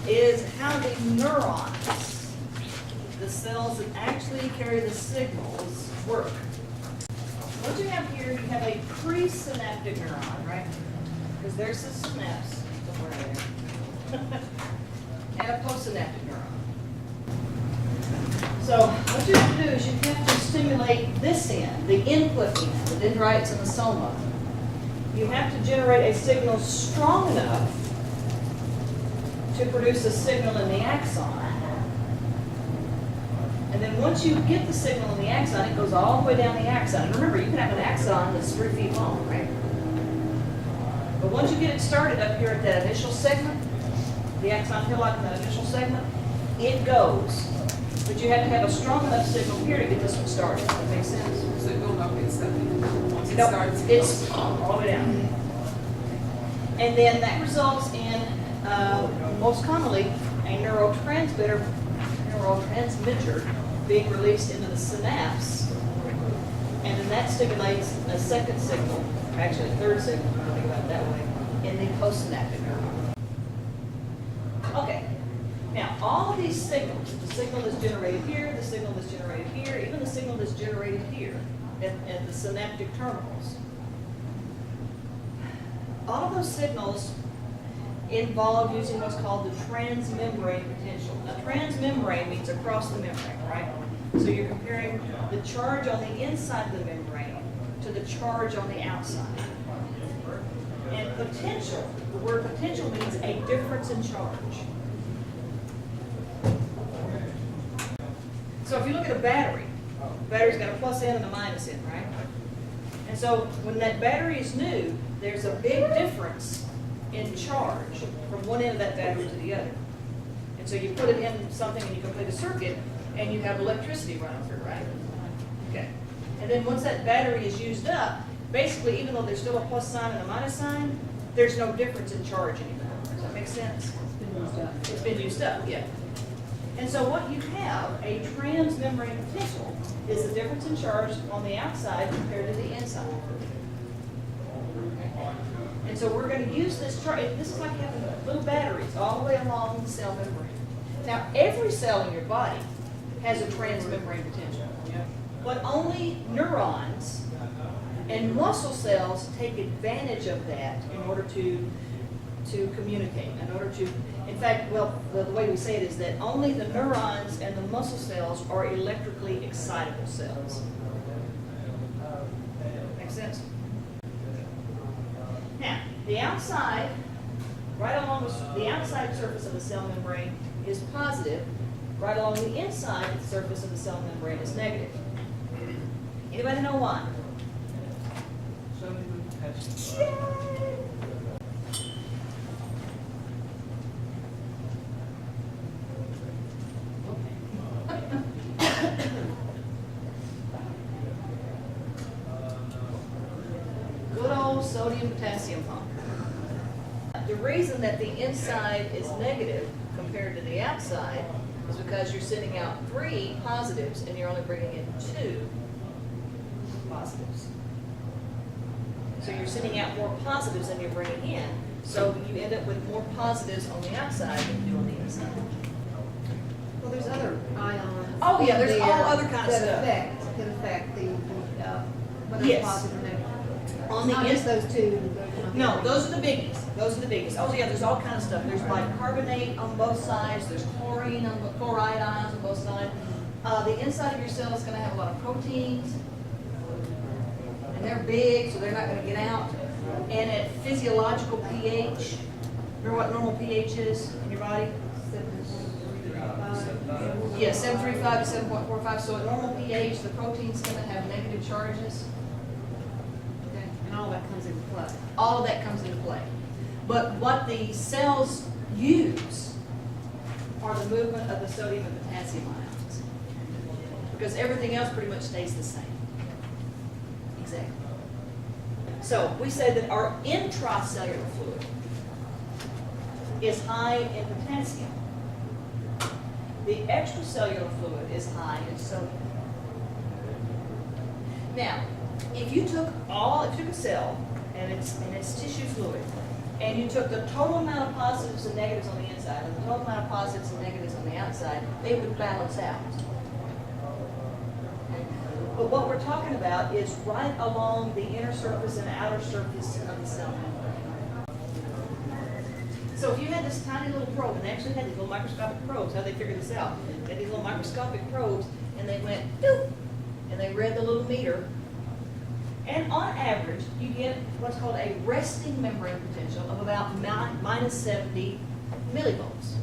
is how the neurons, the cells that actually carry the signals, work. What you have here, you have a presynaptic neuron, right? Because there's a synapse somewhere there. And a postsynaptic neuron. So what you have to do is you have to stimulate this end, the input end, the dendrites and the soma. You have to generate a signal strong enough to produce a signal in the axon. And then once you get the signal in the axon, it goes all the way down the axon. And remember, you can have an axon that's 3 feet long, right? But once you get it started up here at that initial segment, the axon hillock in that initial segment, it goes. But you have to have a strong enough signal here to get this one started. Does that make sense? So it will not get stuck in once it Nope, starts. it's all the way down. And then that results in, most commonly, a neurotransmitter being released into the synapse. And then that stimulates a second signal, actually a third signal, if you think about it that way, in the postsynaptic neuron. Okay. Now, all of these signals, the signal that's generated here, the signal that's generated here, even the signal that's generated here at the synaptic terminals, all of those signals involve using what's called the transmembrane potential. Now, transmembrane means across the membrane, right? So you're comparing the charge on the inside of the membrane to the charge on the outside. And potential, the word potential means a difference in charge. So if you look at a battery, the battery's got a plus end and a minus end, right? And so when that battery is new, there's a big difference in charge from one end of that battery to the other. And so you put it in something and you complete a circuit and you have electricity running through, right? Okay. And then once that battery is used up, basically even though there's still a plus sign and a minus sign, there's no difference in charge anymore. Does that make sense? It's been used up. It's been used up, yeah. And so what you have, a transmembrane potential, is the difference in charge on the outside compared to the inside. And so we're going to use this charge. This is like having little batteries all the way along the cell membrane. Now, every cell in your body has a transmembrane potential. But only neurons and muscle cells take advantage of that in order to communicate, in order to, in fact, well, the way we say it is that only the neurons and the muscle cells are electrically excitable cells. Make sense? Now, the outside, right along the outside surface of the cell membrane is positive, right along the inside surface of the cell membrane is negative. Anybody know why? Good old sodium-potassium pump. The reason that the inside is negative compared to the outside is because you're sending out 3 positives and you're only bringing in 2 positives. So you're sending out more positives than you're bringing in. So you end up with more positives on the outside than you do on the inside. Well, there's other ions. Oh, yeah, there's in all there other kind of stuff. That can affect the whether Yes. positive or negative. On the Not just those two. No, those are the biggies. Those are the biggies. Oh yeah, there's all kind of stuff. There's bicarbonate on both sides. There's chlorine on chloride ions on both sides. The inside of your cell is going to have a lot of proteins, and they're big, so they're not going to get out. And at physiological pH, remember what normal pH is in your body? Yeah, 7.35 to 7.45. So at normal pH, the protein's going to have negative charges. Okay. And all that comes into play. All of that comes into play. But what the cells use are the movement of the sodium and potassium ions. Because everything else pretty much stays the same. Exactly. So we say that our intracellular fluid is high in potassium. The extracellular fluid is high in sodium. Now, if you took a cell and its tissue fluid, and you took the total amount of positives and negatives on the inside and the total amount of positives and negatives on the outside, they would balance out. But what we're talking about is right along the inner surface and outer surface of the cell membrane. So if you had this tiny little probe, and they actually had these little microscopic probes, how they figured this out? They had these little microscopic probes, and they went, doop, and they read the little meter. And on average, you get what's called a resting membrane potential of about minus 70 millivolts.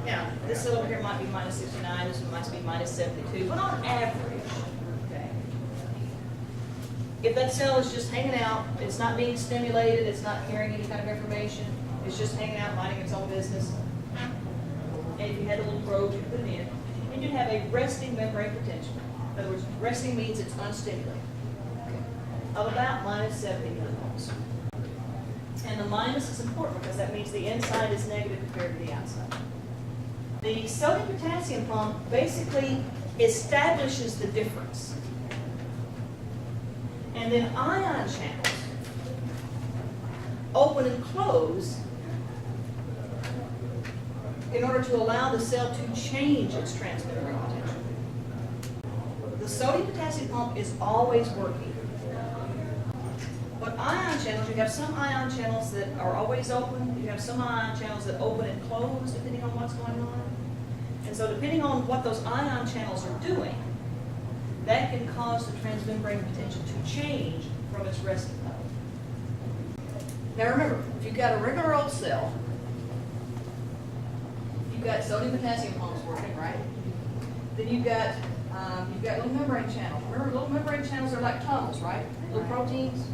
Now, this over here might be minus 69, this one might be minus 72, but on average, okay, if that cell is just hanging out, it's not being stimulated, it's not carrying any kind of information, it's just hanging out, minding its own business, and if you had a little probe, you put it in, and you'd have a resting membrane potential. In other words, resting means it's unstimulated, okay, of about minus 70 millivolts. And the minus is important because that means the inside is negative compared to the outside. The sodium-potassium pump basically establishes the difference. And then ion channels open and close in order to allow the cell to change its transmembrane potential. The sodium-potassium pump is always working. But ion channels, you have some ion channels that are always open, you have some ion channels that open and close depending on what's going on. And so depending on what those ion channels are doing, that can cause the transmembrane potential to change from its resting level. Now remember, if you've got a regular old cell, you've got sodium-potassium pumps working, right? Then you've got little membrane channels. Remember, little membrane channels are like tunnels, right? Little proteins.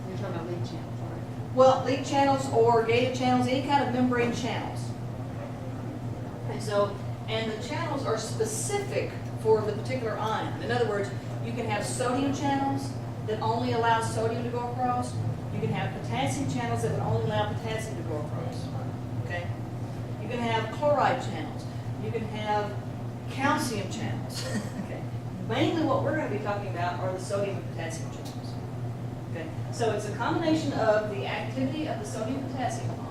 You're talking about lead channels, right? Well, lead channels or gated channels, any kind of membrane channels. And the channels are specific for the particular ion. In other words, you can have sodium channels that only allow sodium to go across. You can have potassium channels that would only allow potassium to go across. Okay? You can have chloride channels. You can have calcium channels. Okay? Mainly what we're going to be talking about are the sodium and potassium channels. Okay? So it's a combination of the activity of the sodium-potassium pump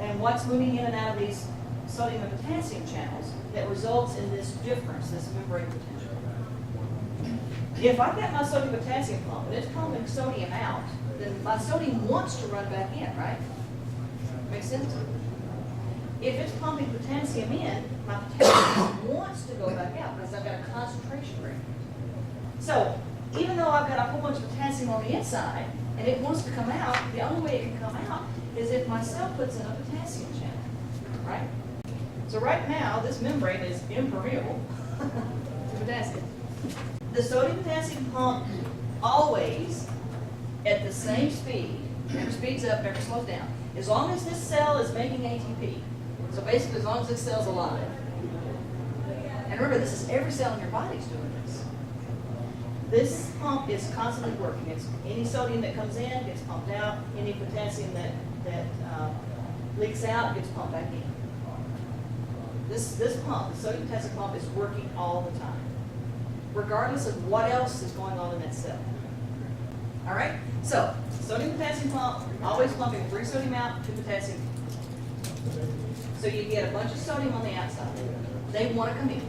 and what's moving in and out of these sodium and potassium channels that results in this difference, this membrane potential. If I've got my sodium-potassium pump and it's pumping sodium out, then my sodium wants to run back in, right? Make sense? If it's pumping potassium in, my potassium wants to go back out because I've got a concentration gradient. So even though I've got a whole bunch of potassium on the inside and it wants to come out, the only way it can come out is if my cell puts in a potassium channel, right? So right now, this membrane is impermeable to potassium. The sodium-potassium pump always at the same speed, never speeds up, never slows down, as long as this cell is making ATP. So basically, as long as this cell's alive. And remember, this is every cell in your body's doing this. This pump is constantly working. It's any sodium that comes in gets pumped out. Any potassium that leaks out gets pumped back in. This pump, the sodium-potassium pump, is working all the time, regardless of what else is going on in that cell. All right? So, sodium-potassium pump, always pumping 3 sodium out, 2 potassium. So you get a bunch of sodium on the outside. They want to come in.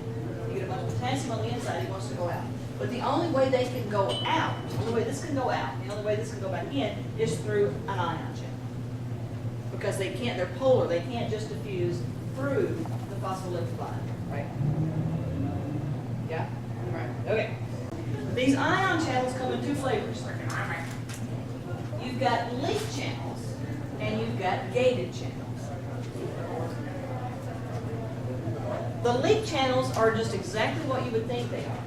You get a bunch of potassium on the inside. He wants to go out. But the only way they can go out, the only way this can go out, the only way this can go back in is through an ion channel. Because they can't, they're polar. They can't just diffuse through the phospholipid line, right? Yeah? Right. Okay. These ion channels come in 2 flavors. You've got leak channels and you've got gated channels. The leak channels are just exactly what you would think they are.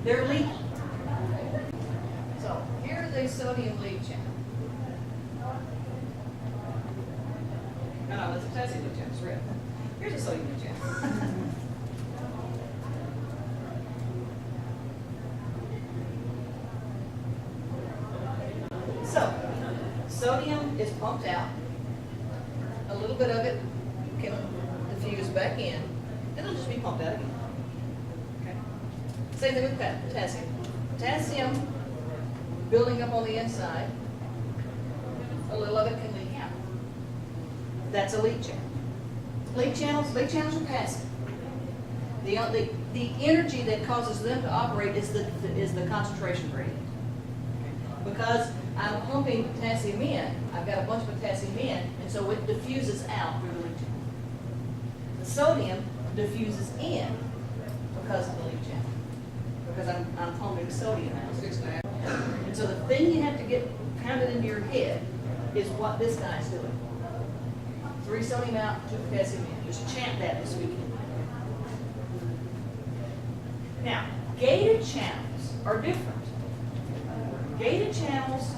They're leaky. So here's a sodium leak channel. No, that's a potassium leak channel. It's red. Here's a sodium leak channel. Sodium is pumped out. A little bit of it can diffuse back in. Then it'll just be pumped out again. Okay. Same thing with potassium. Potassium building up on the inside. A little of it can leak out. That's a leak channel. Leak channels are passive. The energy that causes them to operate is the concentration gradient. Because I'm pumping potassium in, I've got a bunch of potassium in, and so it diffuses out through the leak channel. The sodium diffuses in because of the leak channel. Because I'm pumping sodium out. And so the thing you have to get pounded into your head is what this guy's doing. 3 sodium out, 2 potassium in. Just chant that this weekend. Now, gated channels are different. Gated channels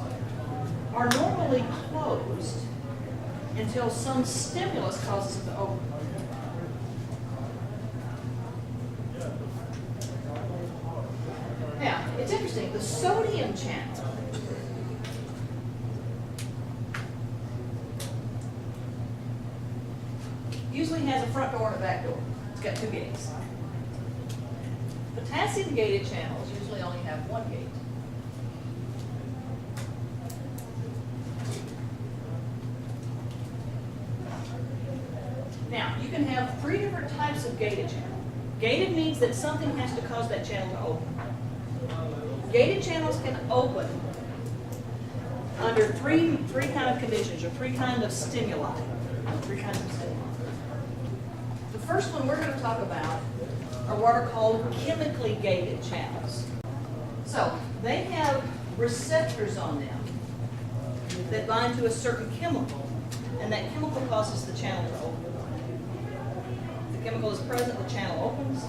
are normally closed until some stimulus causes them to open. Now, it's interesting, the sodium channel usually has a front door and a back door. It's got 2 gates. Potassium gated channels usually only have 1 gate. Now, you can have 3 different types of gated channel. Gated means that something has to cause that channel to open. Gated channels can open under three kind of conditions, or 3 kind of stimuli. 3 kinds of stimuli. The first one we're going to talk about are what are called chemically gated channels. So, they have receptors on them that bind to a certain chemical, and that chemical causes the channel to open. If the chemical is present, the channel opens.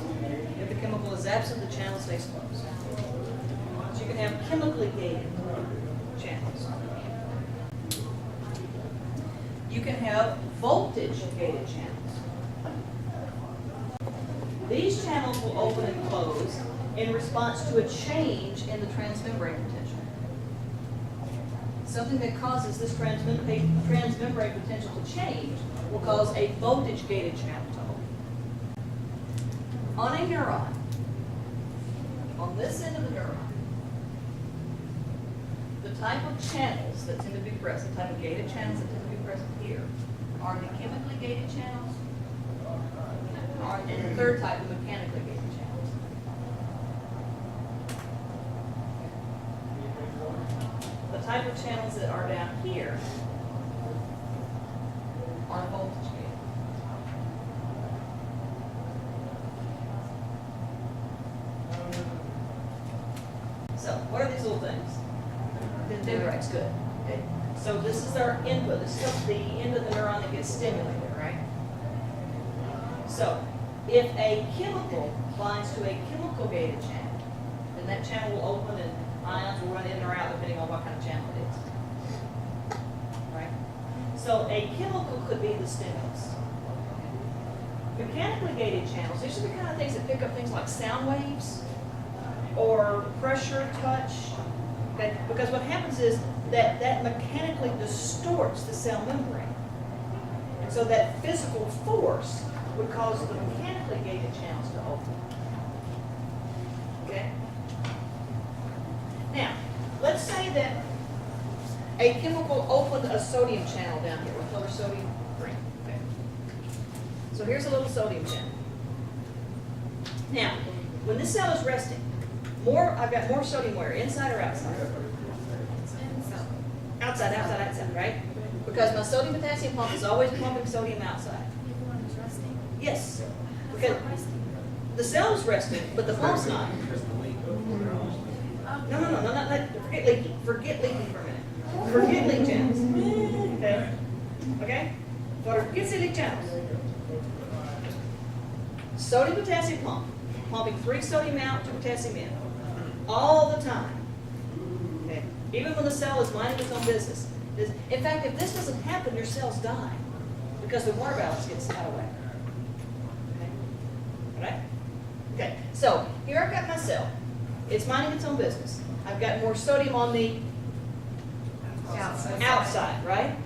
If the chemical is absent, the channel stays closed. So you can have chemically gated channels. You can have voltage gated channels. These channels will open and close in response to a change in the transmembrane potential. Something that causes this transmembrane potential to change will cause a voltage-gated channel to open. On a neuron, on this end of the neuron, the type of channels that tend to be present, the type of gated channels that tend to be present here, are the chemically gated channels, and the third type, the mechanically gated channels. The type of channels that are down here are voltage gated. So, what are these little things? Dendrites, good. Okay. So this is our input. This is the end of the neuron that gets stimulated, right? So, if a chemical binds to a chemical gated channel, then that channel will open and ions will run in or out depending on what kind of channel it is. Right? So a chemical could be the stimulus. Mechanically gated channels, these are the kind of things that pick up things like sound waves or pressure, touch. Okay? Because what happens is that mechanically distorts the cell membrane. And so that physical force would cause the mechanically gated channels to open. Okay? Now, let's say that a chemical opened a sodium channel down here. What color sodium? Green. Okay. So here's a little sodium channel. Now, when this cell is resting, I've got more sodium where? Inside or outside? Outside, right? Because my sodium potassium pump is always pumping sodium outside. Yes. Because the cell's resting, but the pump's not. No. Forget leaking. Forget leaking for a minute. Forget leak channels. Okay? Okay? Forget leak channels. Sodium potassium pump. Pumping 3 sodium out, 2 potassium in. All the time. Okay? Even when the cell is minding its own business. In fact, if this doesn't happen, your cells die. Because the water balance gets out of whack. Right? Okay, so here I've got my cell. It's minding its own business. I've got more sodium on the Outside. Outside, right?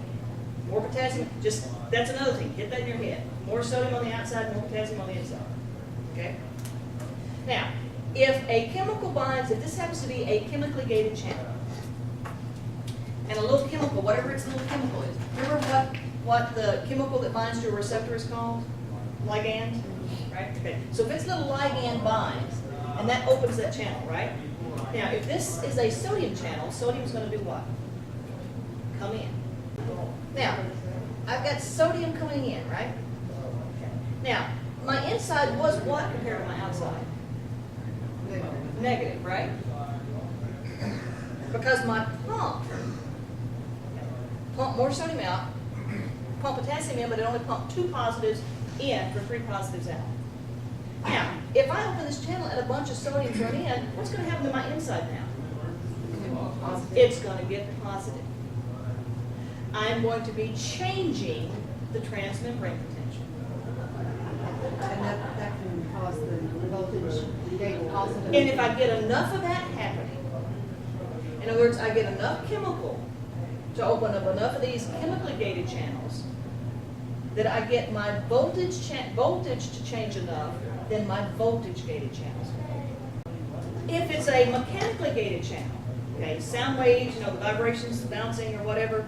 More potassium, just, that's another thing, hit that in your head. More sodium on the outside, more potassium on the inside, okay? Now, if a chemical binds, if this happens to be a chemically gated channel, and a little chemical, whatever its little chemical is, remember what the chemical that binds to a receptor is called? Ligand, right? Okay, so if its little ligand binds, and that opens that channel, right? Now, if this is a sodium channel, sodium's gonna do what? Come in. Now, I've got sodium coming in, right? Now, my inside was what compared to my outside? Negative, right? Because my pump more sodium out, pump potassium in, but it only pumped 2 positives in for 3 positives out. Now, if I open this channel and a bunch of sodiums run in, what's going to happen to my inside now? It's going to get positive. I'm going to be changing the transmembrane potential. And that can cause the voltage gate positive. And if I get enough of that happening, in other words, I get enough chemical to open up enough of these chemically gated channels that I get my voltage to change enough, then my voltage gated channels. If it's a mechanically gated channel, okay, sound waves, the vibrations, bouncing or whatever,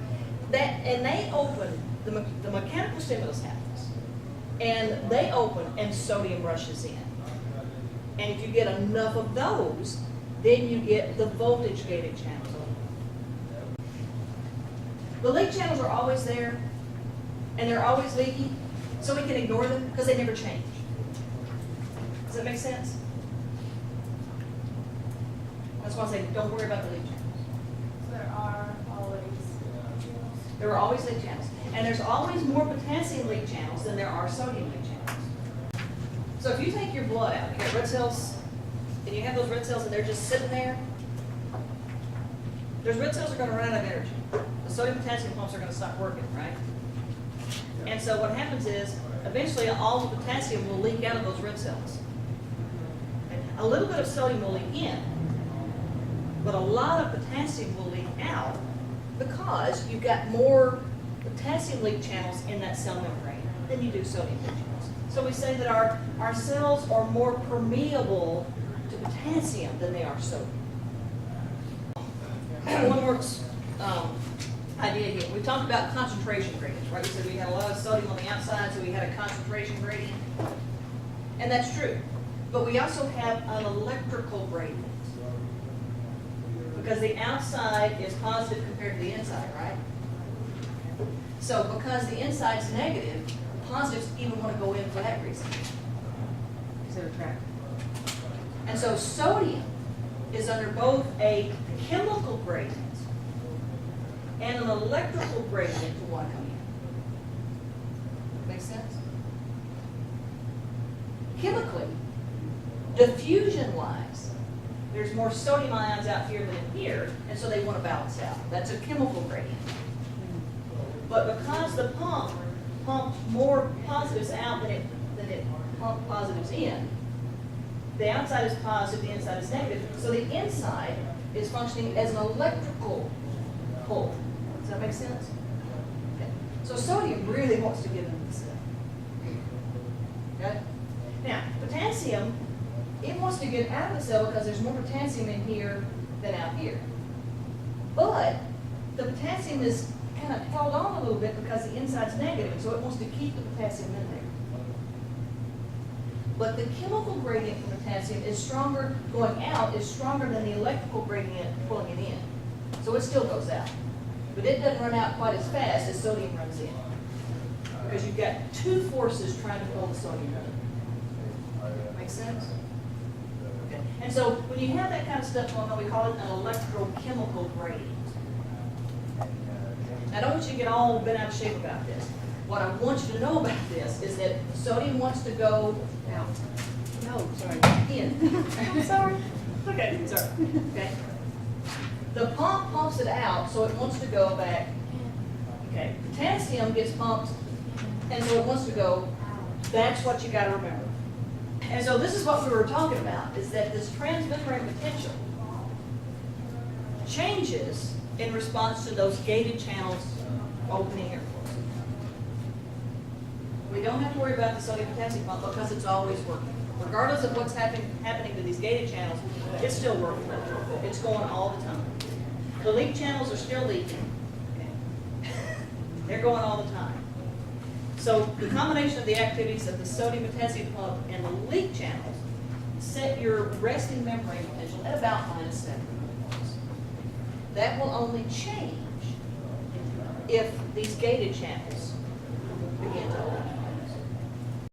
and they open, the mechanical stimulus happens, and they open and sodium rushes in. And if you get enough of those, then you get the voltage gated channels. The leak channels are always there, and they're always leaky, so we can ignore them because they never change. Does that make sense? That's why I say don't worry about the leak channels. There are always leak channels. And there's always more potassium leak channels than there are sodium leak channels. So if you take your blood out, you got red cells, and you have those red cells and they're just sitting there, those red cells are going to run out of energy. The sodium potassium pumps are going to stop working, right? And so what happens is, eventually all the potassium will leak out of those red cells. Okay? A little bit of sodium will leak in, but a lot of potassium will leak out because you've got more potassium leak channels in that cell membrane than you do sodium leak channels. So we say that our cells are more permeable to potassium than they are sodium. One more idea here. We talked about concentration gradients, right? We said we had a lot of sodium on the outside, so we had a concentration gradient. And that's true. But we also have an electrical gradient. Because the outside is positive compared to the inside, right? So because the inside's negative, positives even want to go in for that reason. Because they're attracted. And so sodium is under both a chemical gradient and an electrical gradient to want to come in. Make sense? Chemically, diffusion-wise, there's more sodium ions out here than in here, and so they want to balance out. That's a chemical gradient. But because the pump pumped more positives out than it pumped positives in, the outside is positive, the inside is negative. So the inside is functioning as an electrical pole. Does that make sense? Okay. So sodium really wants to get into the cell. Okay? Now, potassium, it wants to get out of the cell because there's more potassium in here than out here. But the potassium is kind of held on a little bit because the inside's negative, so it wants to keep the potassium in there. But the chemical gradient for potassium is stronger, going out is stronger than the electrical gradient pulling it in. So it still goes out. But it doesn't run out quite as fast as sodium runs in. Because you've got two forces trying to pull the sodium in. Make sense? Okay. And so when you have that kind of stuff going on, we call it an electrochemical gradient. I don't want you to get all bent out of shape about this. What I want you to know about this is that sodium wants to go out. No, sorry, in. I'm sorry. Okay, sorry. Okay. The pump pumps it out, so it wants to go back. Okay. Potassium gets pumped, and so it wants to go. That's what you got to remember. And so this is what we were talking about, is that this transmembrane potential changes in response to those gated channels opening or closing. We don't have to worry about the sodium potassium pump because it's always working. Regardless of what's happening to these gated channels, it's still working. It's going all the time. The leak channels are still leaking. They're going all the time. So the combination of the activities of the sodium potassium pump and the leak channels set your resting membrane potential at about -7 millivolts. That will only change if these gated channels begin to open.